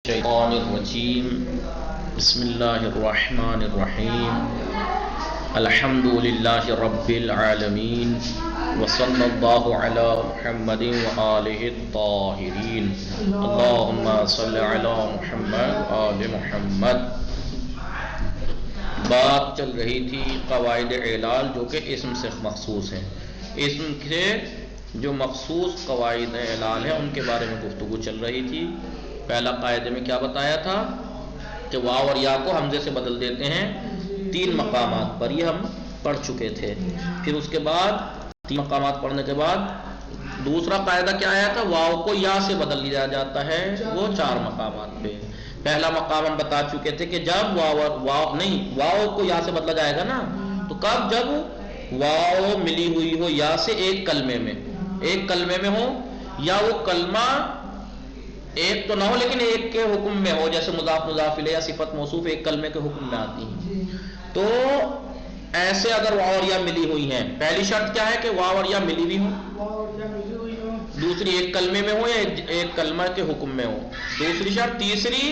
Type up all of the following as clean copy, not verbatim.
الشیطان الرجیم بسم اللہ الرحمن الرحیم الحمد للہ رب العالمین وصلی اللہ علی محمد وآلہ الطاہرین اللہم صلی علی محمد وآل محمد۔ بات چل رہی تھی قواعد اعلال جو کہ اسم سے مخصوص ہیں، اسم سے جو مخصوص قواعد اعلال ہیں ان کے بارے میں گفتگو چل رہی تھی۔ پہلا قاعدے میں کیا بتایا تھا کہ واو اور یا کو حمزے سے بدل دیتے ہیں 3 مقامات پر، یہ ہم پڑھ چکے تھے۔ پھر اس کے بعد 3 مقامات پڑھنے کے بعد دوسرا قاعدہ کیا آیا تھا، واو کو یا سے بدل لیا جاتا ہے وہ 4 مقامات پہ۔ پہلا مقام ہم بتا چکے تھے کہ جب واو کو یا سے بدلا جائے گا نا، تو کب؟ جب واو ملی ہوئی ہو یا سے ایک کلمے میں ہو، یا وہ کلمہ ایک تو نہ ہو لیکن ایک کے حکم میں ہو، جیسے مضاف مضاف الیہ یا صفت موصوف ایک کلمے کے حکم میں آتی ہیں۔ تو ایسے اگر واو اور یا ملی ہوئی ہیں، پہلی شرط کیا ہے کہ واو اور یا ملی ہوئی ہو، دوسری ایک کلمے میں ہو یا ایک کلمہ کے حکم میں ہو، دوسری شرط۔ تیسری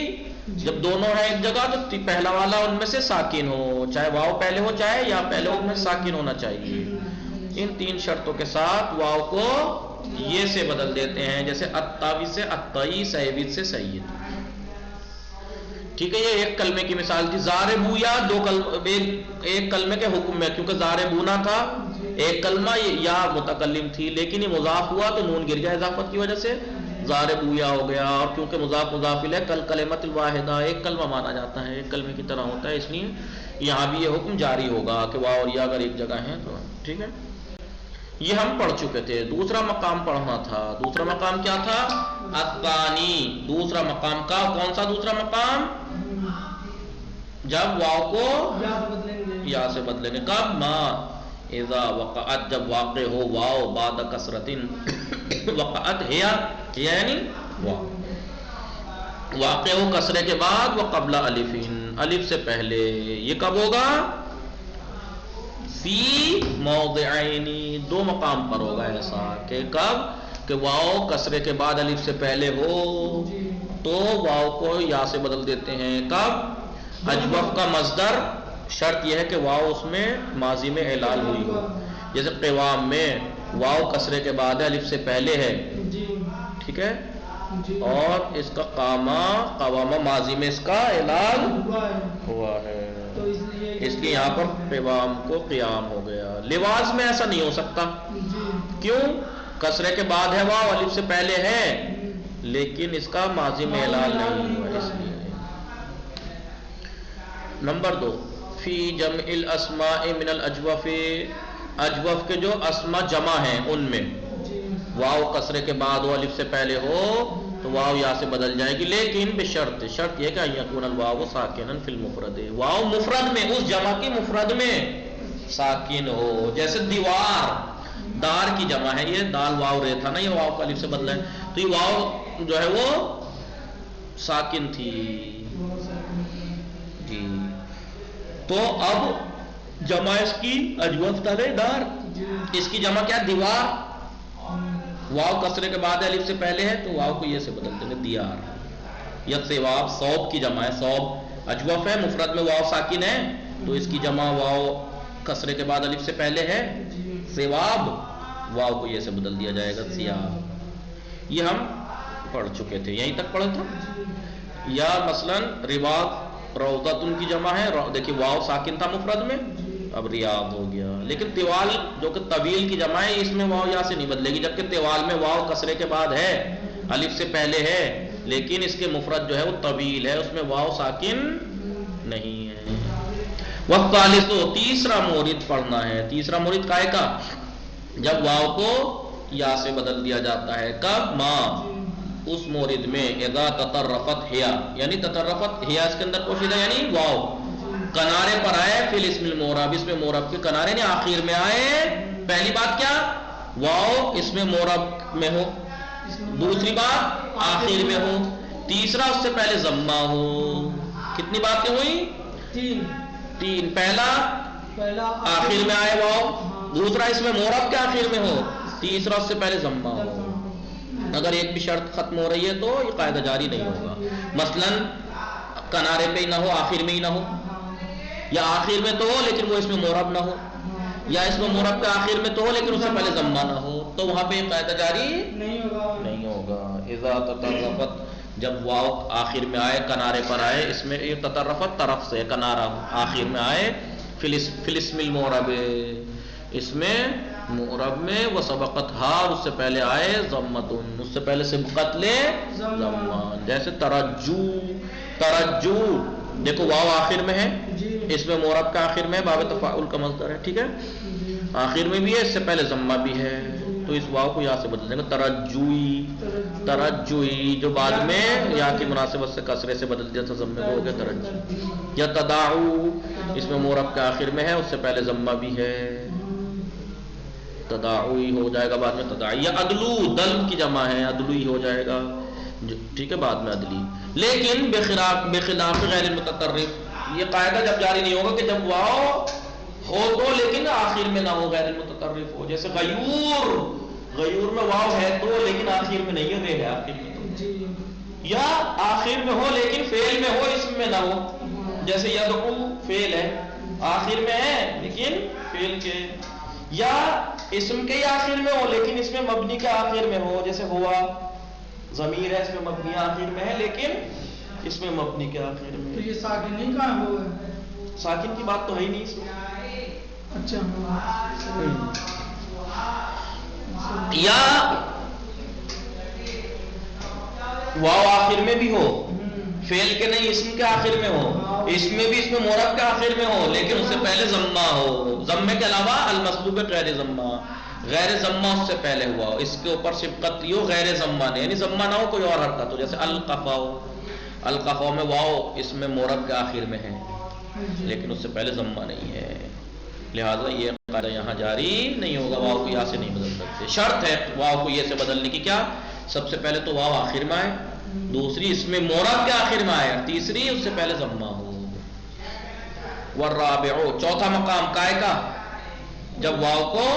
جب دونوں ہیں ایک جگہ تو پہلا والا ان میں سے ساکن ہو، چاہے واو پہلے ہو چاہے یا پہلے ان میں ساکن ہونا چاہیے۔ ان 3 شرطوں کے ساتھ واو کو یہ سے بدل دیتے ہیں، جیسے الطاوی سے الطئی، سیبید سے سید۔ ٹھیک ہے، یہ ایک کلمے کی مثال تھی۔ ضاربویا ایک کلمے کے حکم میں، کیونکہ ضاربونا تھا ایک کلمہ، یا متکلم تھی، لیکن یہ مضاف ہوا تو نون گر گیا اضافت کی وجہ سے، ضاربویا ہو گیا۔ اور کیونکہ مضاف مضاف الیہ کلمۃ الواحدہ ایک کلمہ مانا جاتا ہے، ایک کلمے کی طرح ہوتا ہے، اس لیے یہاں بھی یہ حکم جاری ہوگا کہ واو اور یا اگر ایک جگہ ہیں تو ٹھیک ہے۔ یہ ہم پڑھ چکے تھے۔ دوسرا مقام پڑھنا تھا۔ دوسرا مقام کیا تھا؟ الثانی، دوسرا مقام کا کون سا دوسرا مقام؟ جب واو کو یا سے بدلیں گے۔ کب؟ ما اذا وقعت، جب واقع ہو واو بعد کسرت، وقعت ہیا یعنی واو واقع ہو کسرے کے بعد، وقبل الف، الف سے پہلے۔ یہ کب ہوگا؟ فی موضعین، 2 مقام پر ہوگا ایسا کہ کب؟ کہ واو کسرے کے بعد الف سے پہلے ہو تو واو کو یا سے بدل دیتے ہیں۔ کب؟ اجوف کا مصدر، شرط یہ ہے کہ واو اس میں ماضی میں اعلال ہوئی ہو، جیسے قوام میں واو کسرے کے بعد الف سے پہلے ہے، ٹھیک ہے، اور اس کا قوامہ ماضی میں اس کا اعلال ہوا ہے، اس لیے یہاں پر قوام کو قیام ہو گیا۔ لواز میں ایسا نہیں ہو سکتا، کیوں؟ کسرے کے بعد ہے واو، الف سے پہلے ہے، لیکن اس کا ماضی میں اعلال نہیں ہوا، اس لیے۔ نمبر 2، فی جمع الاسماء من الاجوف، اجوف کے جو اسماء جمع ہیں ان میں واو کسرے کے بعد ہو، الف سے پہلے ہو تو واو یا سے بدل جائے گی، لیکن بشرط، شرط یہ کہ ان یکون الواو ساکنا فی المفرد، واو مفرد میں، اس جمع کی مفرد میں ساکن ہو۔ جیسے دیوار، دار کی جمع ہے، یہ دال واو رے تھا نا، یہ واو کا الف سے بدلا ہے، تو یہ واو جو ہے وہ ساکن تھی جی، تو اب جمع اس کی اجوف تھا دار، اس کی جمع کیا؟ دیوار، واو کسرے کے بعد الف سے پہلے ہے تو واو کو یہ سے بدل دیں گے دیار۔ یکسواب، صوب کی جمع ہے، صوب اجوف ہے، مفرد میں واو ساکن ہے تو اس کی جمع واو کسرے کے بعد الف سے پہلے ہے، سواب، واو کو یہ سے بدل دیا جائے گا سیاب۔ یہ ہم پڑھ چکے تھے، یہیں تک پڑھا تھا۔ یا مثلا رباط، روضۃ کی جمع ہے، دیکھیے واو ساکن تھا مفرد میں، اب ریاض ہو گیا، لیکن طوال جو کہ طویل کی جمع ہے اس میں واو یا سے نہیں بدلے گی، جبکہ طوال میں واو کسرے کے بعد ہے، الف سے پہلے ہے، لیکن اس کے مفرد جو ہے وہ طویل ہے، اس میں واو ساکن نہیں ہے۔ والثالث، تیسرا مورد پڑھنا ہے۔ تیسرا مورد کائے کا؟ جب واو کو یا سے بدل دیا جاتا ہے۔ کب؟ ما، اس مورد میں اذا تطرفت ہیا، یعنی تطرفت ہیا اس کے اندر پوشیدہ، یعنی واو کنارے پر آئے، فی الاسم المعرب، اس میں معرب کے کنارے نے آخر میں آئے۔ پہلی بات کیا؟ واو اس میں معرب میں ہو، دوسری بات آخر میں ہو، تیسرا اس سے پہلے ضمہ ہو۔ کتنی باتیں ہوئی؟ 3۔ پہلا آخر میں آئے واو، دوسرا اس میں معرب کے آخر میں ہو، تیسرا اس سے پہلے ضمہ ہو۔ اگر ایک بھی شرط ختم ہو رہی ہے تو یہ قاعدہ جاری نہیں ہوگا۔ مثلا کنارے پہ ہی نہ ہو، آخر میں ہی نہ ہو، یا آخر میں تو ہو لیکن وہ اس میں مورب نہ ہو، یا اس میں مورب کا آخر میں تو ہو لیکن اس سے پہلے ضمہ نہ ہو، تو وہاں پہ قاعدہ جاری نہیں ہوگا. اذا تطرفت، جب واو آخر میں آئے، کنارے پر آئے، اس میں یہ تطرفت طرف سے کنارہ آخر میں آئے، فلسم المعرب، اس میں معرب میں وہ سبقت ہا، اس سے پہلے آئے ضمتن، اس سے پہلے سبقت لے ضمہ، جیسے ترجو. ترجو دیکھو واو آخر میں ہے، اس میں معرب کا آخر میں باب تفاعل کا مصدر ہے، ٹھیک ہے، آخر میں بھی ہے، اس سے پہلے ضمہ بھی ہے، تو اس واو کو یا سے بدل دیں گے ترجوئی. ترجوئی جو بعد میں یا کی مناسبت سے کسرے سے بدل دیا تھا ضمے کو، ہو گیا ترجی. یا تداعو، اس میں معرب کا آخر میں ہے، اس سے پہلے ضمہ بھی ہے، تداعوی ہو جائے گا بعد میں تداعی. یا ادلو، دل کی جمع ہے، ادلوی ہو جائے گا، ٹھیک ہے، بعد میں ادلی. لیکن بخلاف غیر المتطرف، یہ قاعدہ جب جاری نہیں ہوگا کہ جب واو ہو تو لیکن آخر میں نہ ہو، غیر المتطرف ہو، جیسے غیور، غیور میں واو ہے تو لیکن آخر میں نہیں ہے، آخر میں تو، یا آخر میں ہو لیکن فعل میں ہو، اسم میں نہ ہو، جیسے یدعو فعل ہے آخر میں ہے لیکن فعل کے، یا اسم کے آخر میں ہو لیکن اس میں مبنی کے آخر میں ہو، جیسے ہوا ضمیر ہے، اس میں مبنی آخر میں ہے لیکن اس میں مبنی کے آخر میں. تو یہ ساکن نہیں کہاں ہوا ہے؟ ساکن کی بات تو ہے ہی نہیں اس میں. اچھا. یا واو آخر میں بھی ہو، فعل کے نہیں اسم کے آخر میں ہو، اس میں بھی اس میں معرب کے آخر میں ہو لیکن اس سے پہلے ضمہ ہو، ضمے کے علاوہ المسبوق غیر ضمہ، غیر ضمہ اس سے پہلے ہوا ہو، اس کے اوپر سبقت ہو غیر ضمہ نے، یعنی ضمہ نہ ہو کوئی اور حرکت ہو، جیسے القفا، القفا میں واو اس میں معرب کے آخر میں ہے لیکن اس سے پہلے ضمہ نہیں ہے، لہذا یہ قاعدہ یہاں جاری نہیں ہوگا، واو کو یا سے نہیں بدل سکتے. شرط ہے واو کو یہ سے بدلنے کی، کیا؟ سب سے پہلے تو واو آخر میں آئے، دوسری اس میں معرب کے آخر میں آئے، تیسری اس سے پہلے ضمہ ہو. والرابع، چوتھا مقام کائے کا، جب واو کو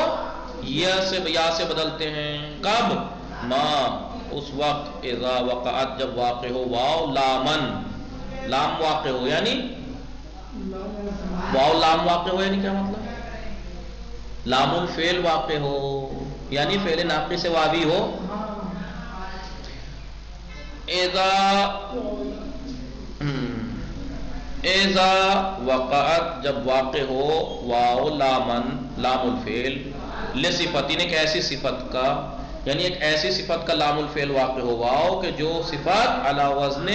یا سے بدلتے ہیں، کب؟ ما، اس وقت، اذا وقعت، جب واقع ہو واو لامن، لام واقع ہو، یعنی واو لام واقع ہو، یعنی کیا مطلب؟ لام الفعل واقع ہو، یعنی فعل ناقص واوی ہو. اذا وقعت، جب واقع ہو واو لامن، لام الفعل، لصفت، ایک ایسی صفت کا، یعنی ایک ایسی صفت کا لام الفعل واقع ہو واو کہ جو صفت علی وزن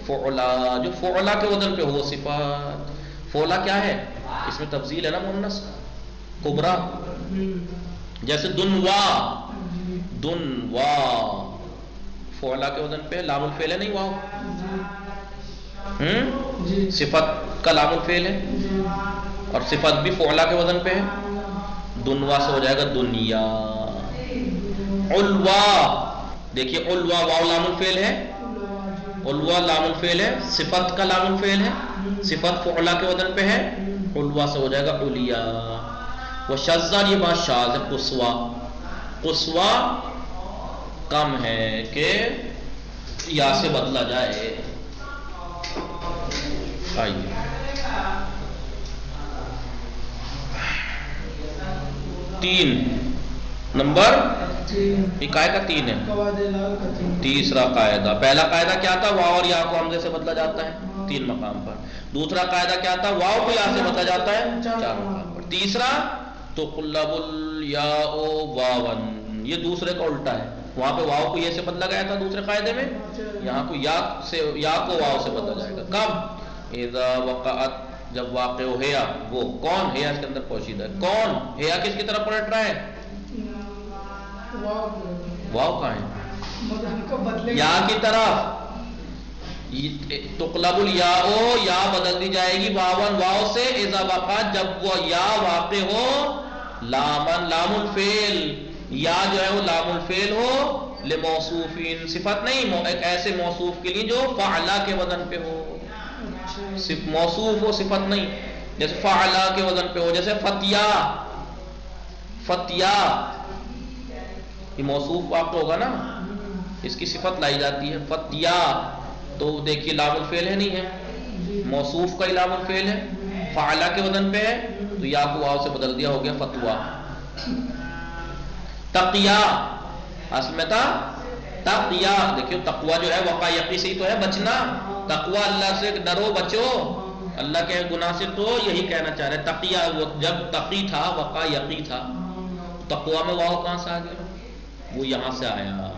فعلا، جو فعلا کے وزن پہ ہو صفت. فعلا کیا ہے؟ اس میں تفضیل ہے نا، مؤنث کبرا، جیسے دنوا، دنوا فعلا کے وزن پہ لام الفعل ہے، نہیں واو، صفت کا لام الفعل ہے اور صفت بھی فعلا کے وزن پہ ہے، دنوا سے ہو جائے گا دنیا. علوا، دیکھیے علوا واو لام الفعل ہے، علوا لام الفعل ہے، صفت کا لام الفعل ہے، صفت فعلا کے وزن پہ ہے، علوا سے ہو جائے گا علیا. وہ شذا، یہ بات شاذ ہے. قصوا، قصوا کم ہے کہ یا سے بدلا جائے. آئیے تین نمبر، یہ قاعدہ تین ہے. تیسرا قاعدہ، پہلا قاعدہ کیا تھا؟ واو اور یا کو حمزے سے بدلا جاتا ہے 3 مقام پر. دوسرا قاعدہ کیا تھا؟ واو کو یا سے بدلا جاتا ہے 4 مقام پر. تیسرا تقلب الیاء واون، یہ دوسرے کا الٹا ہے، وہاں پہ واو کو یہ سے بدلا گیا تھا دوسرے قاعدے میں، یہاں کو یا کو واو سے بدلا جائے گا. کب؟ اذا وقعت، جب واقع ہو ہیا، وہ کون؟ ہیا اس کے اندر پوشیدہ ہے، کون؟ ہیا کس کی طرف پلٹ رہا ہے؟ واو کہاں ہے؟ یا کی طرف. تقلب الیاء، یا بدل دی جائے گی واون، واو سے، اذا وقعت، جب وہ یا واقع ہو لامن، لام الفعل، یا جو ہے وہ لام الفعل ہو، لموصوفین، صفت نہیں، ایک ایسے موصوف کے لیے جو فعلا کے وزن پہ ہو، صرف موصوف ہو، صفت نہیں، جیسے فعلا کے وزن پہ ہو، جیسے فتیا، فتیا یہ موصوف واقع ہوگا نا، اس کی صفت لائی جاتی ہے فتیا. تو دیکھیے لام الفعل ہے نہیں ہے، موصوف کا ہی لام الفعل ہے، فعلہ کے وزن پہ ہے، تو یا کو واو سے بدل دیا، ہو گیا فتویٰ۔ تقیا اصل میں تھا تقیا، دیکھیے تقوی جو ہے وقا یقی سے ہی تو ہے بچنا، تقوی اللہ سے ڈرو بچو، اللہ کے گناہ سے، تو یہی کہنا چاہ رہے تقیا، وہ جب تقی تھا وقا یقی تھا، تقوی میں واو کہاں سے آ گیا؟ وہ یہاں سے آیا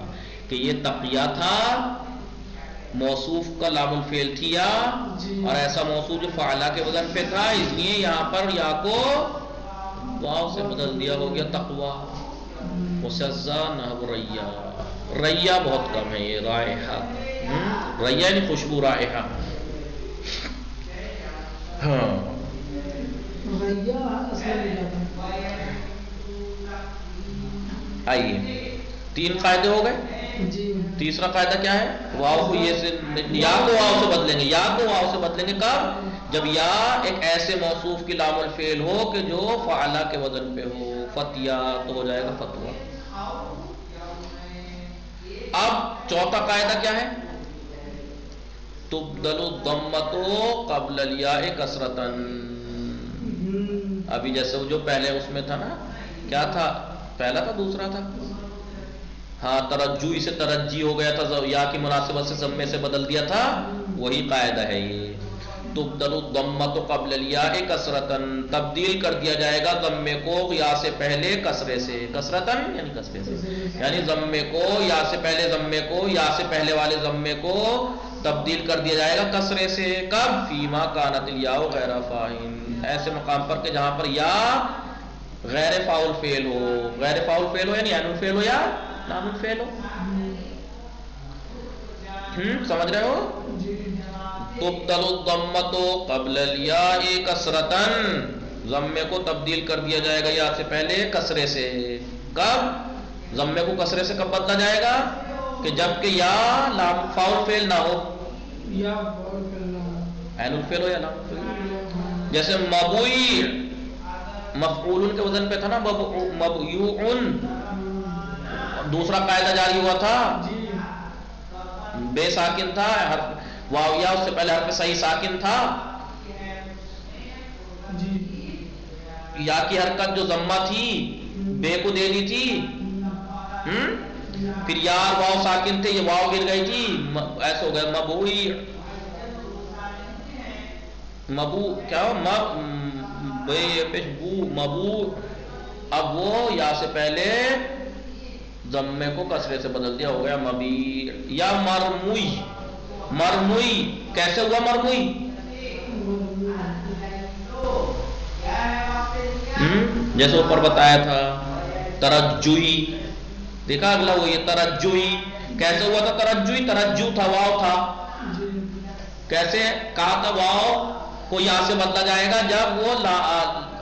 کہ یہ تقیا تھا، موصوف کا لام الفعل تھیا، اور ایسا موصوف جو فعلہ کے وزن پہ تھا، اس لیے یہاں پر یا کو واو سے بدل دیا، ہو گیا تقوی۔ وسزا نحو ریا، ریا بہت کم ہے، یہ رائحہ، ریا یعنی خوشبو، رائحہ۔ ہاں آئیے 3 قاعدے ہو گئے، تیسرا قاعدہ کیا ہے؟ واو کو یہ سے، یا کو واو سے بدلیں گے، یا کو واو سے بدلیں گے کب؟ جب یا ایک ایسے موصوف کی لام الفعل ہو کہ جو فعلہ کے وزن پہ ہو، فتیا، تو ہو جائے گا فتویٰ۔ اب چوتھا قاعدہ کیا ہے؟ تبدل الضمۃ قبل الیاء کسرۃ، ابھی جیسے جو پہلے اس میں تھا نا، کیا تھا؟ پہلا تھا دوسرا تھا؟ ہاں ترجی سے ترجی ہو گیا تھا، یا کی مناسبت سے ضمے سے بدل دیا تھا، وہی قاعدہ ہے یہ۔ تبدل الضمۃ قبل الیاء کسرۃ، تبدیل کر دیا جائے گا ضمے کو یا سے پہلے کسرے سے، کسرتن یعنی کسرے سے، یعنی ضمے کو یا سے پہلے ضمے کو، یا سے پہلے والے ضمے کو تبدیل کر دیا جائے گا کسرے سے، کب؟ فیما کانت الیاء غیر فاعل، ایسے مقام پر کہ جہاں پر یا غیر فاعل فعل ہو، غیر فاعل فعل ہو یعنی عین الفعل ہو یا لام الفعل ہو، سمجھ رہے ہو؟ تبدل الضمۃ قبل الیاء کسرۃ، ضمے کو تبدیل کر دیا جائے گا یا سے پہلے کسرے سے، کب؟ ضمے کو کسرے سے کب بدلا جائے گا؟ کہ جب کہ یا لام فاعل فعل نہ ہو، یا فاعل فعل نہ ہو، عین الفعل ہو یا لام الفعل۔ جیسے مبوئی مفعول کے وزن پہ تھا نا، مبیوعن، دوسرا قاعدہ جاری ہوا تھا، بے ساکن تھا، واو یا اس سے پہلے حرف صحیح ساکن تھا، یا کی حرکت جو ضمہ تھی بے کو دے دی تھی، پھر یا واو ساکن تھے، یہ واو گر گئی تھی، ایسے ہو گیا مبوئی، مبو کیا ہو، مبو، اب وہ یا سے پہلے ضمے کو کسرے سے بدل دیا، ہو گیا مبی۔ یا مرموئی، مرموئی کیسے ہوا مرموئی؟ جیسے اوپر بتایا تھا ترجوی، دیکھا اگلا وہ یہ ترجوی کیسے ہوا تھا؟ ترجوی ترجو تھا، واو تھا، کیسے کہا تھا؟ واو کو یا سے بدلا جائے گا جب وہ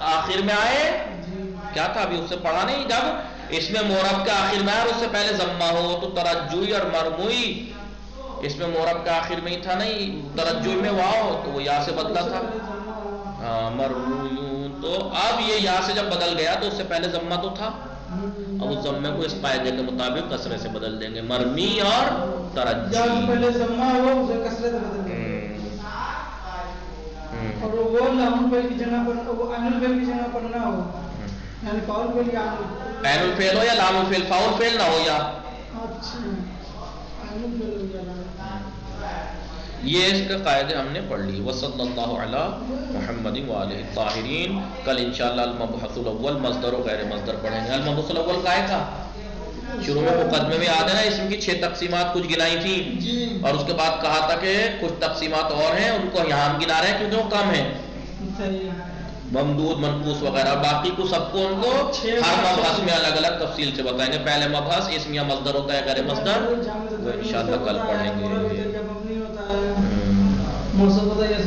آخر میں آئے، کیا تھا ابھی اس سے پڑھا نہیں، جب اس میں مورب کے آخر میں آئے اور اس سے پہلے ضمہ ہو، تو ترجوی اور مرموئی اس میں مورب کے آخر میں ہی تھا نہیں، ترجوی میں واو تو وہ یا سے بدلا تھا، ہاں مرموی، تو اب یہ یا سے جب بدل گیا تو اس سے پہلے ضمہ تو تھا، اب اس ضمے کو اس قاعدے کے مطابق کسرے سے بدل دیں گے، مرمی اور ترجی، جب پہلے ضمہ ہو اسے کسرے سے بدل دیں گے، اور وہ لام الفعل کی جگہ پر، وہ عین الفعل کی جگہ پر نہ ہو، یعنی فاعل فعل یا عین الفعل ہو یا لام الفعل، فاعل فعل نہ ہو یا، اچھا عین الفعل ہو یا لام، یہ اس کے قاعدے ہم نے پڑھ لی۔ وصلی اللہ علی محمد وآلہ الطاہرین۔ کل انشاءاللہ المبحث الاول مصدر و غیر مصدر پڑھیں گے۔ المبحث الاول کا تھا شروع میں مقدمے میں یاد ہے نا، اسم کی 6 تقسیمات کچھ گنائی تھی، اور اس کے بعد کہا تھا کہ کچھ تقسیمات اور ہیں، ان کو یہاں ہم گنا رہے ہیں کیونکہ وہ کم ہیں، ممدود منقوص وغیرہ، باقی کو سب کو ان کو ہر مبحث میں الگ الگ تفصیل سے بتائیں گے۔ پہلے مبحث اسم یا مصدر ہوتا ہے غیر مصدر، وہ انشاءاللہ کل پڑھیں گے۔ مرسل ہوتا ہے یا